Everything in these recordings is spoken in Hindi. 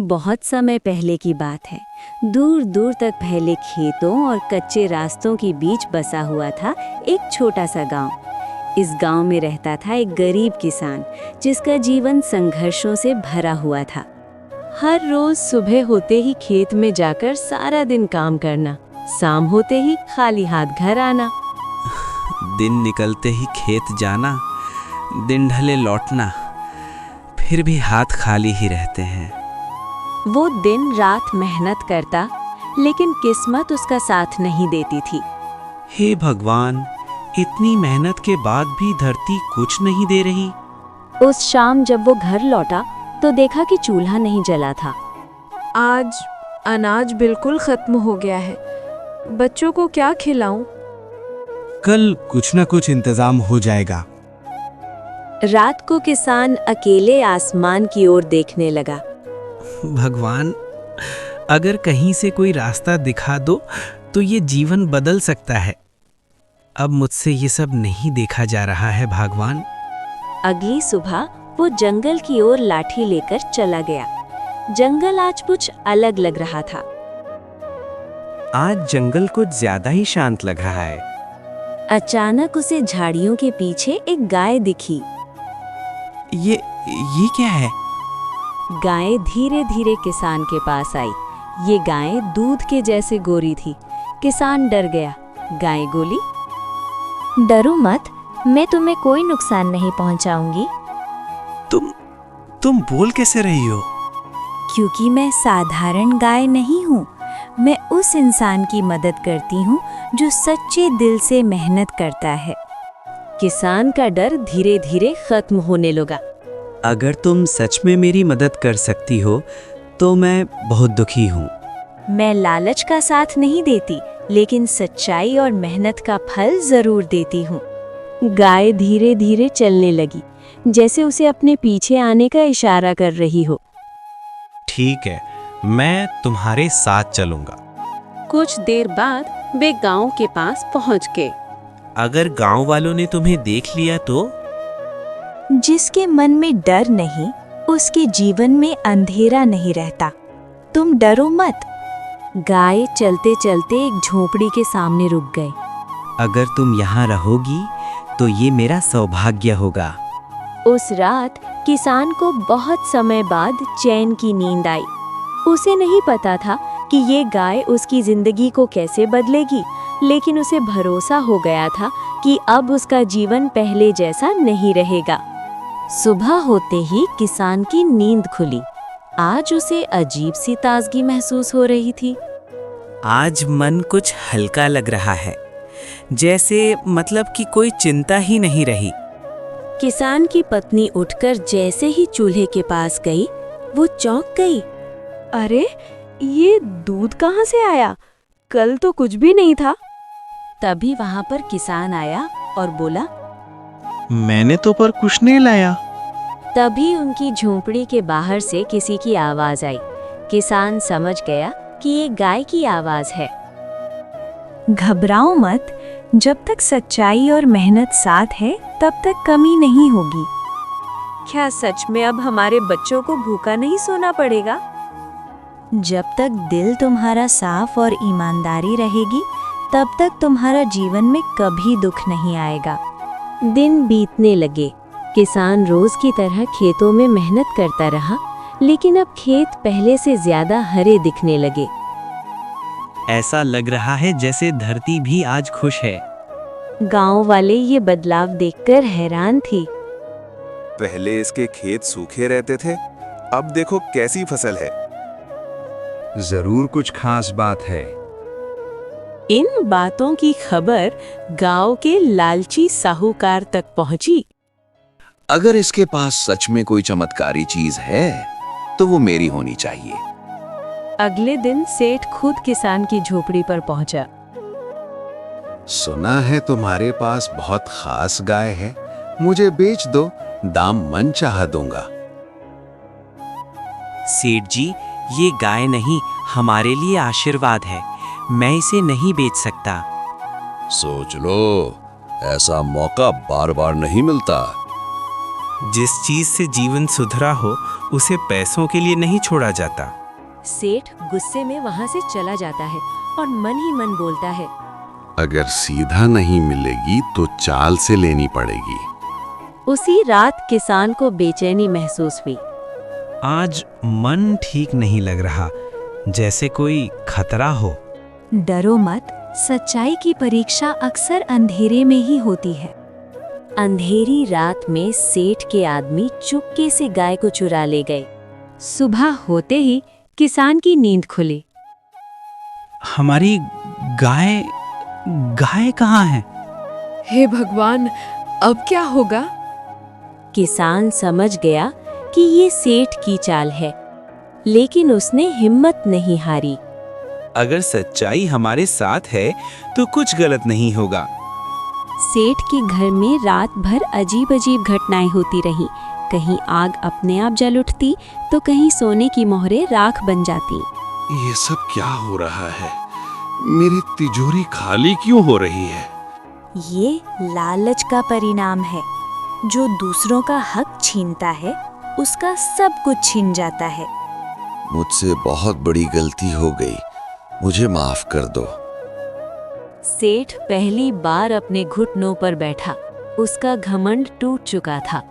बहुत समय पहले की बात है। दूर दूर तक फैले खेतों और कच्चे रास्तों के बीच बसा हुआ था एक छोटा सा गांव। इस गांव में रहता था एक गरीब किसान, जिसका जीवन संघर्षों से भरा हुआ था। हर रोज सुबह होते ही खेत में जाकर सारा दिन काम करना, शाम होते ही खाली हाथ घर आना। दिन निकलते ही खेत जाना, दिन ढले लौटना, फिर भी हाथ खाली ही रहते हैं। वो दिन रात मेहनत करता, लेकिन किस्मत उसका साथ नहीं देती थी। हे भगवान, इतनी मेहनत के बाद भी धरती कुछ नहीं दे रही। उस शाम जब वो घर लौटा तो देखा कि चूल्हा नहीं जला था। आज अनाज बिल्कुल खत्म हो गया है। बच्चों को क्या खिलाऊं? कल कुछ न कुछ इंतजाम हो जाएगा। रात को किसान अकेले आसमान की ओर देखने लगा। भगवान, अगर कहीं से कोई रास्ता दिखा दो तो ये जीवन बदल सकता है। अब मुझसे ये सब नहीं देखा जा रहा है भगवान। अगली सुबह वो जंगल की ओर लाठी लेकर चला गया। जंगल आज कुछ अलग लग रहा था। आज जंगल कुछ ज्यादा ही शांत लग रहा है। अचानक उसे झाड़ियों के पीछे एक गाय दिखी। ये क्या है? गाय धीरे धीरे किसान के पास आई। ये गाय दूध के जैसे गोरी थी। किसान डर गया। गाय बोली, डरो मत, मैं तुम्हें कोई नुकसान नहीं पहुंचाऊंगी। तुम बोल कैसे रही हो? क्योंकि मैं साधारण गाय नहीं हूँ। मैं उस इंसान की मदद करती हूँ जो सच्चे दिल से मेहनत करता है। किसान का डर धीरे धीरे खत्म होने लगा। अगर तुम सच में मेरी मदद कर सकती हो तो मैं बहुत दुखी हूँ। मैं लालच का साथ नहीं देती, लेकिन सच्चाई और मेहनत का फल जरूर देती हूँ। गाय धीरे धीरे चलने लगी, जैसे उसे अपने पीछे आने का इशारा कर रही हो। ठीक है, मैं तुम्हारे साथ चलूंगा। कुछ देर बाद वे गांव के पास पहुंच गए। अगर गांव वालों ने तुम्हें देख लिया तो? जिसके मन में डर नहीं, उसके जीवन में अंधेरा नहीं रहता। तुम डरो मत। गाय चलते चलते एक झोपड़ी के सामने रुक गए। अगर तुम यहाँ रहोगी तो ये मेरा सौभाग्य होगा। उस रात किसान को बहुत समय बाद चैन की नींद आई। उसे नहीं पता था कि ये गाय उसकी जिंदगी को कैसे बदलेगी, लेकिन उसे भरोसा हो गया था कि अब उसका जीवन पहले जैसा नहीं रहेगा। सुबह होते ही किसान की नींद खुली। आज उसे अजीब सी ताजगी महसूस हो रही थी। आज मन कुछ हल्का लग रहा है, जैसे मतलब कि कोई चिंता ही नहीं रही। किसान की पत्नी उठकर जैसे ही चूल्हे के पास गई, वो चौंक गई। अरे, ये दूध कहाँ से आया? कल तो कुछ भी नहीं था। तभी वहां पर किसान आया और बोला, मैंने तो पर कुछ नहीं लाया। तभी उनकी झोंपड़ी के बाहर से किसी की आवाज आई। किसान समझ गया कि ये गाय की आवाज है। घबराओ मत, जब तक सच्चाई और मेहनत साथ है तब तक कमी नहीं होगी। क्या सच में अब हमारे बच्चों को भूखा नहीं सोना पड़ेगा? जब तक दिल तुम्हारा साफ और ईमानदारी रहेगी, तब तक तुम्हारा जीवन में कभी दुख नहीं आएगा। दिन बीतने लगे। किसान रोज की तरह खेतों में मेहनत करता रहा, लेकिन अब खेत पहले से ज्यादा हरे दिखने लगे। ऐसा लग रहा है जैसे धरती भी आज खुश है। गांव वाले ये बदलाव देखकर हैरान थी। पहले इसके खेत सूखे रहते थे, अब देखो कैसी फसल है। जरूर कुछ खास बात है। इन बातों की खबर गांव के लालची साहूकार तक पहुंची। अगर इसके पास सच में कोई चमत्कारी चीज है तो वो मेरी होनी चाहिए। अगले दिन सेठ खुद किसान की झोपड़ी पर पहुंचा। सुना है तुम्हारे पास बहुत खास गाय है, मुझे बेच दो, दाम मन चाहा दूंगा। सेठ जी, ये गाय नहीं, हमारे लिए आशीर्वाद है। मैं इसे नहीं बेच सकता। सोच लो, ऐसा मौका बार बार नहीं मिलता। जिस चीज से जीवन सुधरा हो उसे पैसों के लिए नहीं छोड़ा जाता। सेठ गुस्से में वहां से चला जाता है और मन ही मन बोलता है, अगर सीधा नहीं मिलेगी तो चाल से लेनी पड़ेगी। उसी रात किसान को बेचैनी महसूस हुई। आज मन ठीक नहीं लग रहा, जैसे कोई खतरा हो। डरो मत, सच्चाई की परीक्षा अक्सर अंधेरे में ही होती है। अंधेरी रात में सेठ के आदमी चुपके से गाय को चुरा ले गए। सुबह होते ही किसान की नींद खुली। हमारी गाय गाय कहाँ है? हे भगवान, अब क्या होगा? किसान समझ गया कि ये सेठ की चाल है, लेकिन उसने हिम्मत नहीं हारी। अगर सच्चाई हमारे साथ है तो कुछ गलत नहीं होगा। सेठ के घर में रात भर अजीब अजीब घटनाएं होती रहीं। कहीं आग अपने आप जल उठती तो कहीं सोने की मोहरें राख बन जाती। ये सब क्या हो रहा है? मेरी तिजोरी खाली क्यों हो रही है? ये लालच का परिणाम है। जो दूसरों का हक छीनता है उसका सब कुछ छीन जाता है। मुझसे बहुत बड़ी गलती हो गई, मुझे माफ कर दो। सेठ पहली बार अपने घुटनों पर बैठा। उसका घमंड टूट चुका था।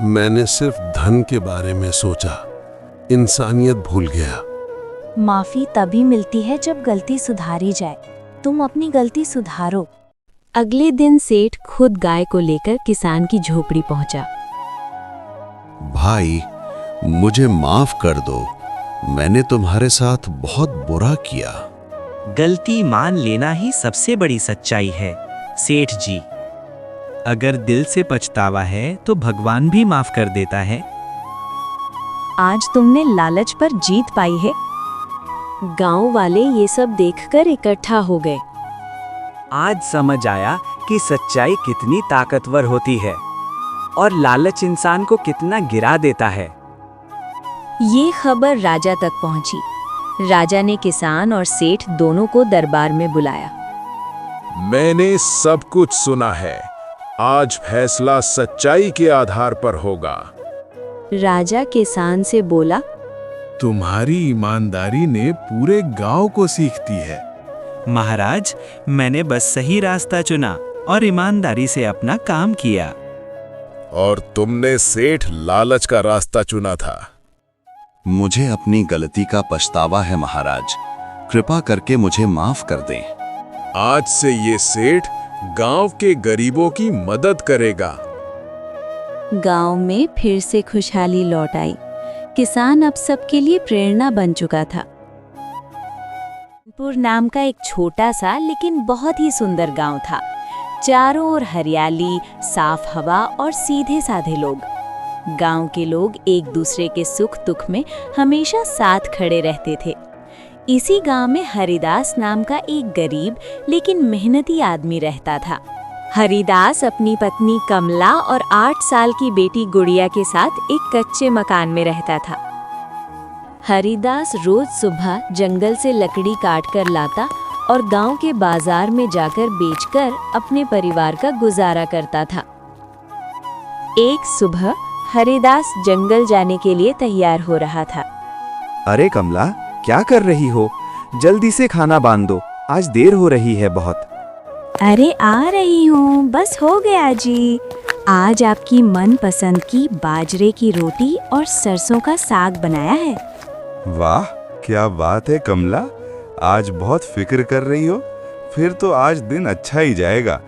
मैंने सिर्फ धन के बारे में सोचा, इंसानियत भूल गया। माफी तभी मिलती है जब गलती सुधारी जाए। तुम अपनी गलती सुधारो। अगले दिन सेठ खुद गाय को लेकर किसान की झोपड़ी पहुंचा। भाई, मुझे माफ कर दो, मैंने तुम्हारे साथ बहुत बुरा किया। गलती मान लेना ही सबसे बड़ी सच्चाई है सेठ जी। अगर दिल से पछतावा है तो भगवान भी माफ कर देता है। आज तुमने लालच पर जीत पाई है। गांव वाले ये सब देखकर इकट्ठा हो गए। आज समझ आया कि सच्चाई कितनी ताकतवर होती है और लालच इंसान को कितना गिरा देता है। ये खबर राजा तक पहुंची। राजा ने किसान और सेठ दोनों को दरबार में बुलाया। मैंने सब कुछ सुना है, आज फैसला सच्चाई के आधार पर होगा। राजा किसान से बोला, तुम्हारी ईमानदारी ने पूरे गांव को सीख दी है। महाराज, मैंने बस सही रास्ता चुना और ईमानदारी से अपना काम किया। और तुमने सेठ लालच का रास्ता चुना था। मुझे अपनी गलती का पछतावा है महाराज, कृपा करके मुझे माफ कर दें। आज से ये सेठ गांव के गरीबों की मदद करेगा। गांव में फिर से खुशहाली लौट आई। किसान अब सबके लिए प्रेरणा बन चुका था। पुर नाम का एक छोटा सा लेकिन बहुत ही सुंदर गांव था। चारों ओर हरियाली, साफ हवा और सीधे साधे लोग। गांव के लोग एक दूसरे के सुख दुख में हमेशा साथ खड़े रहते थे। इसी गांव में हरिदास नाम का एक गरीब लेकिन मेहनती आदमी रहता था। हरिदास अपनी पत्नी कमला और 8 साल की बेटी गुड़िया के साथ एक कच्चे मकान में रहता था। हरिदास रोज सुबह जंगल से लकड़ी काट कर लाता और गांव के बाजार में जाकर बेचकर अपने परिवार का गुजारा करता था। एक सुबह हरिदास जंगल जाने के लिए तैयार हो रहा था। अरे कमला, क्या कर रही हो? जल्दी से खाना बांध दो, आज देर हो रही है बहुत। अरे आ रही हूँ, बस हो गया जी। आज आपकी मनपसंद की बाजरे की रोटी और सरसों का साग बनाया है। वाह, क्या बात है कमला, आज बहुत फिक्र कर रही हो। फिर तो आज दिन अच्छा ही जाएगा।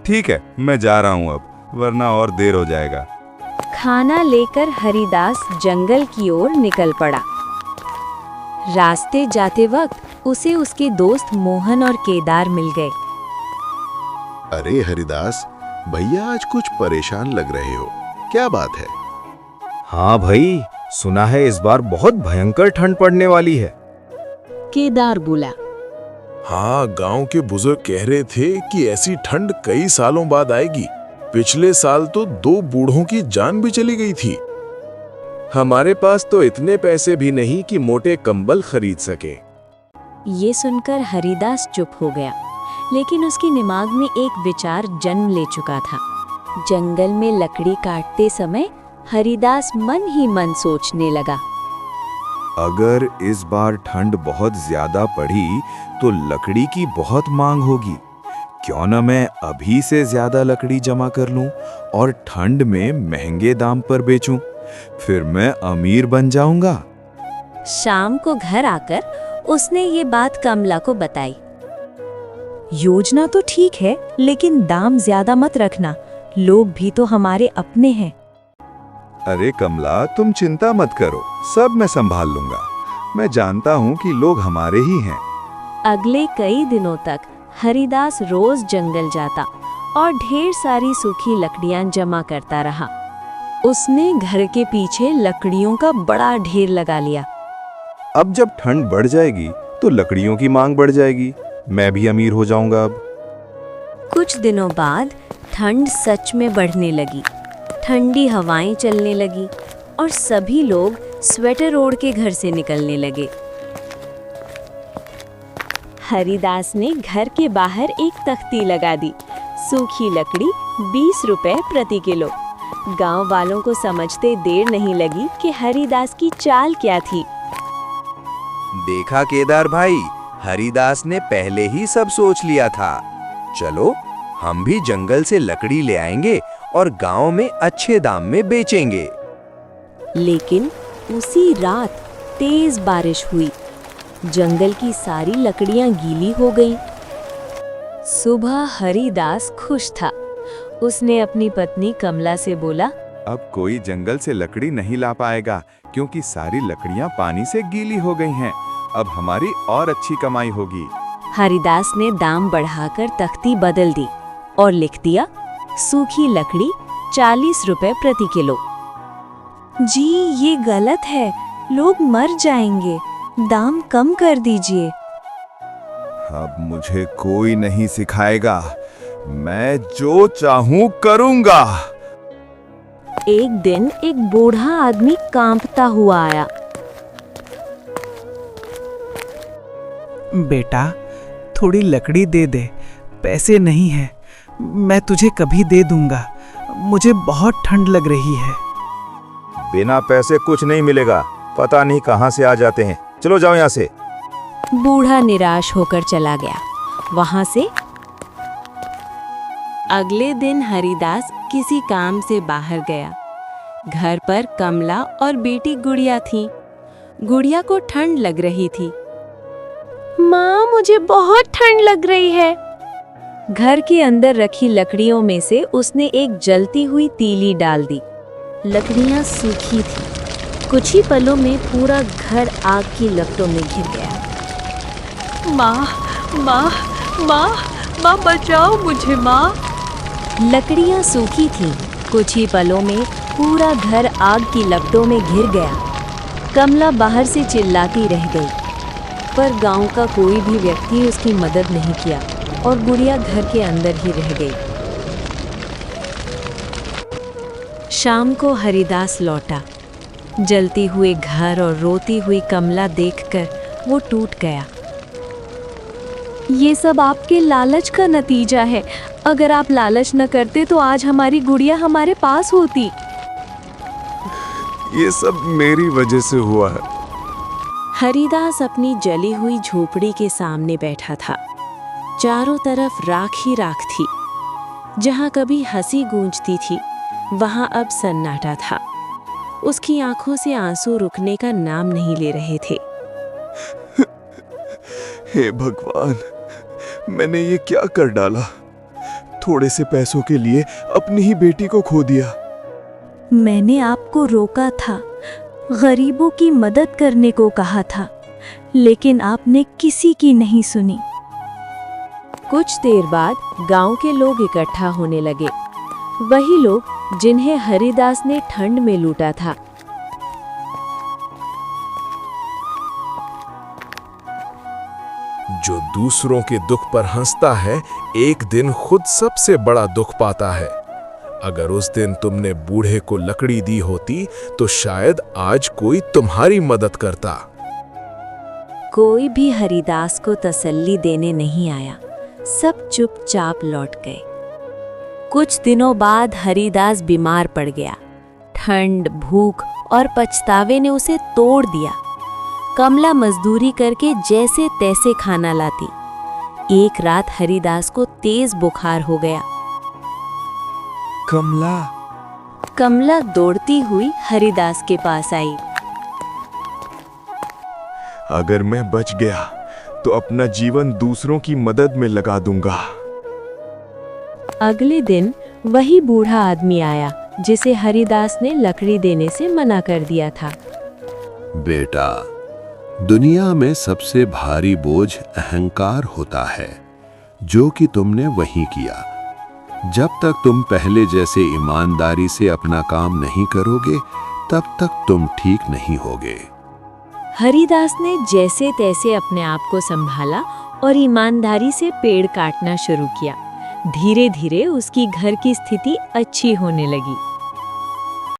ठीक है, मैं जा रहा हूँ अब, वरना और देर हो जाएगा। खाना लेकर हरिदास जंगल की ओर निकल पड़ा। रास्ते जाते वक्त उसे उसके दोस्त मोहन और केदार मिल गए। अरे हरिदास भैया, आज कुछ परेशान लग रहे हो, क्या बात है? हाँ भाई, सुना है इस बार बहुत भयंकर ठंड पड़ने वाली है। केदार बोला, हाँ, गांव के बुजुर्ग कह रहे थे कि ऐसी ठंड कई सालों बाद आएगी। पिछले साल तो 2 बूढ़ों की जान भी चली गई थी। हमारे पास तो इतने पैसे भी नहीं कि मोटे कंबल खरीद सके। ये सुनकर हरिदास चुप हो गया, लेकिन उसके दिमाग में एक विचार जन्म ले चुका था। जंगल में लकड़ी काटते समय हरिदास मन ही मन सोचने लगा। अगर इस बार ठंड बहुत ज्यादा पड़ी तो लकड़ी की बहुत मांग होगी। क्यों न मैं अभी से ज्यादा लकड़ी जमा कर लूं और ठंड में महंगे दाम पर बेचूं, फिर मैं अमीर बन जाऊंगा। शाम को घर आकर उसने ये बात कमला को बताई। योजना तो ठीक है, लेकिन दाम ज्यादा मत रखना, लोग भी तो हमारे अपने हैं। अरे कमला, तुम चिंता मत करो, सब मैं संभाल लूंगा। मैं जानता हूँ कि लोग हमारे ही हैं। अगले कई दिनों तक हरिदास रोज जंगल जाता और ढेर सारी सूखी लकड़ियां जमा करता रहा। उसने घर के पीछे लकड़ियों का बड़ा ढेर लगा लिया। अब जब ठंड बढ़ जाएगी तो लकड़ियों की मांग बढ़ जाएगी, मैं भी अमीर हो जाऊंगा। अब कुछ दिनों बाद ठंड सच में बढ़ने लगी। ठंडी हवाएं चलने लगी और सभी लोग स्वेटर ओढ़ के घर से निकलने लगे। हरिदास ने घर के बाहर एक तख्ती लगा दी। सूखी लकड़ी 20 रुपए प्रति किलो। गांव वालों को समझते देर नहीं लगी कि हरिदास की चाल क्या थी। देखा केदार भाई, हरिदास ने पहले ही सब सोच लिया था। चलो हम भी जंगल से लकड़ी ले आएंगे और गांव में अच्छे दाम में बेचेंगे। लेकिन उसी रात तेज बारिश हुई। जंगल की सारी लकड़ियां गीली हो गईं। सुबह हरिदास खुश था। उसने अपनी पत्नी कमला से बोला, अब कोई जंगल से लकड़ी नहीं ला पाएगा क्योंकि सारी लकड़ियां पानी से गीली हो गई हैं। अब हमारी और अच्छी कमाई होगी। हरिदास ने दाम बढ़ाकर तख्ती बदल दी और लिख दिया, सूखी लकड़ी 40 रुपए प्रति किलो। जी ये गलत है, लोग मर जाएंगे, दाम कम कर दीजिए। अब मुझे कोई नहीं सिखाएगा, मैं जो चाहूं करूंगा। एक दिन एक बूढ़ा आदमी कांपता हुआ आया। बेटा, थोड़ी लकड़ी दे दे, पैसे नहीं है, मैं तुझे कभी दे दूंगा। मुझे बहुत ठंड लग रही है। बिना पैसे कुछ नहीं मिलेगा, पता नहीं कहां से आ जाते हैं। चलो जाओ यहाँ से। बूढ़ा निराश होकर चला गया। वहां से अगले दिन हरिदास किसी काम से बाहर गया। घर पर कमला और बेटी गुड़िया थी। गुड़िया को ठंड लग रही थी। माँ, मुझे बहुत ठंड लग रही है। घर के अंदर रखी लकड़ियों में से उसने एक जलती हुई तीली डाल दी। लकड़ियां सूखी थी। कुछ ही पलों में पूरा घर आग की लपटों में घिर गया। माँ, माँ, माँ, माँ बचाओ मुझे माँ। लकड़ियां सूखी थीं। कुछ ही पलों में पूरा घर आग की लपटों में घिर गया। कमला बाहर से चिल्लाती रह गई, पर गांव का कोई भी व्यक्ति उसकी मदद नहीं किया और गुड़िया घर के अंदर ही रह गई। शाम को हरिदास लौटा। जलती हुए घर और रोती हुई कमला देखकर वो टूट गया। ये सब आपके लालच का नतीजा है। अगर आप लालच न करते तो आज हमारी गुड़िया हमारे पास होती। ये सब मेरी वजह से हुआ है। हरिदास अपनी जली हुई झोपड़ी के सामने बैठा था। चारों तरफ राख ही राख थी। जहां कभी हंसी गूंजती थी, वहां अब सन्नाटा था। उसकी आंखों से आंसू रुकने का नाम नहीं ले रहे थे। हे भगवान, मैंने ये क्या कर डाला? थोड़े से पैसों के लिए अपनी ही बेटी को खो दिया। मैंने आपको रोका था, गरीबों की मदद करने को कहा था, लेकिन आपने किसी की नहीं सुनी। कुछ देर बाद गांव के लोग इकट्ठा होने लगे। वही लोग जिन्हें हरिदास ने ठंड में लूटा था। जो दूसरों के दुख पर हंसता है, एक दिन खुद सबसे बड़ा दुख पाता है। अगर उस दिन तुमने बूढ़े को लकड़ी दी होती तो शायद आज कोई तुम्हारी मदद करता। कोई भी हरिदास को तसल्ली देने नहीं आया। सब चुपचाप लौट गए। कुछ दिनों बाद हरिदास बीमार पड़ गया। ठंड, भूख और पछतावे ने उसे तोड़ दिया। कमला मजदूरी करके जैसे तैसे खाना लाती। एक रात हरिदास को तेज बुखार हो गया। कमला दौड़ती हुई हरिदास के पास आई। अगर मैं बच गया तो अपना जीवन दूसरों की मदद में लगा दूंगा। अगले दिन वही बूढ़ा आदमी आया जिसे हरिदास ने लकड़ी देने से मना कर दिया था। बेटा, दुनिया में सबसे भारी बोझ अहंकार होता है, जो कि तुमने वही किया। जब तक तुम पहले जैसे ईमानदारी से अपना काम नहीं करोगे, तब तक तुम ठीक नहीं होगे। हरिदास ने जैसे तैसे अपने आप को संभाला और ईमानदारी से पेड़ काटना शुरू किया। धीरे धीरे उसकी घर की स्थिति अच्छी होने लगी।